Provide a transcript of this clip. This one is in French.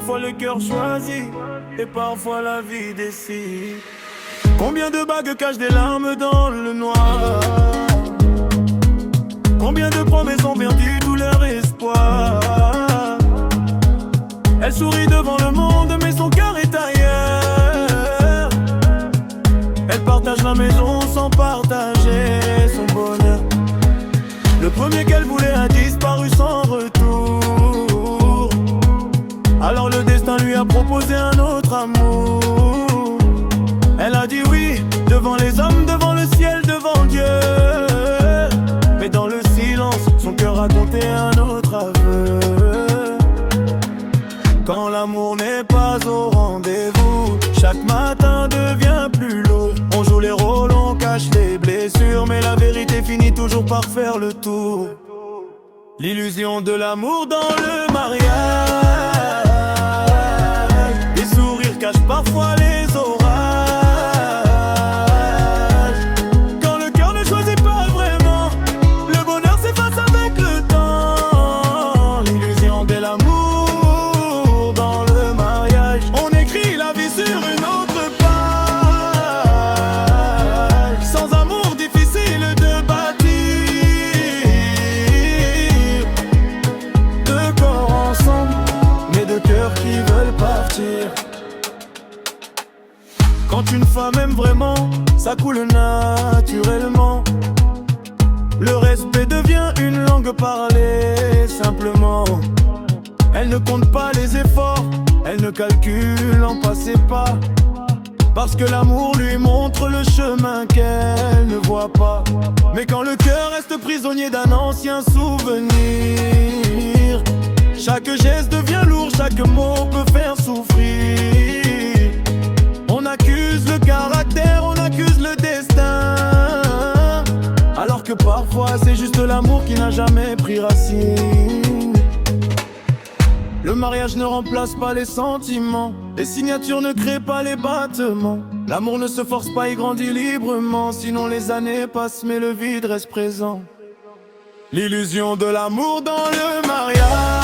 Parfois le cœur choisit, et parfois la vie décide. Combien de bagues cachent des larmes dans le noir? Combien de promesses ont perdu tout leur espoir? Elle sourit devant le monde, mais son cœur est ailleurs. Elle partage la maison sans partager son bonheur. Le premier qu'elle voulait a disparu sans retour. Alors le destin lui a proposé un autre amour. Elle a dit oui, devant les hommes, devant le ciel, devant Dieu. Mais dans le silence, son cœur racontait un autre aveu. Quand l'amour n'est pas au rendez-vous, chaque matin devient plus lourd. On joue les rôles, on cache les blessures, mais la vérité finit toujours par faire le tour. L'illusion de l'amour dans le mariage. Les sourires cachent parfois les orages. Quand le cœur ne choisit pas vraiment, le bonheur s'efface avec le temps. L'illusion de l'amour dans le mariage. On écrit la vie sur une autre page. Sans amour, difficile de bâtir. Deux corps ensemble, mais deux cœurs qui veulent partir. Quand une femme aime vraiment, ça coule naturellement. Le respect devient une langue parlée simplement. Elle ne compte pas les efforts, elle ne calcule en pas ses pas. Parce que l'amour lui montre le chemin qu'elle ne voit pas. Mais quand le cœur reste prisonnier d'un ancien souvenir, chaque geste devient lourd, chaque mot peut faire souffrir. On accuse le caractère, on accuse le destin, alors que parfois c'est juste l'amour qui n'a jamais pris racine. Le mariage ne remplace pas les sentiments, les signatures ne créent pas les battements. L'amour ne se force pas, il grandit librement, sinon les années passent mais le vide reste présent. L'illusion de l'amour dans le mariage.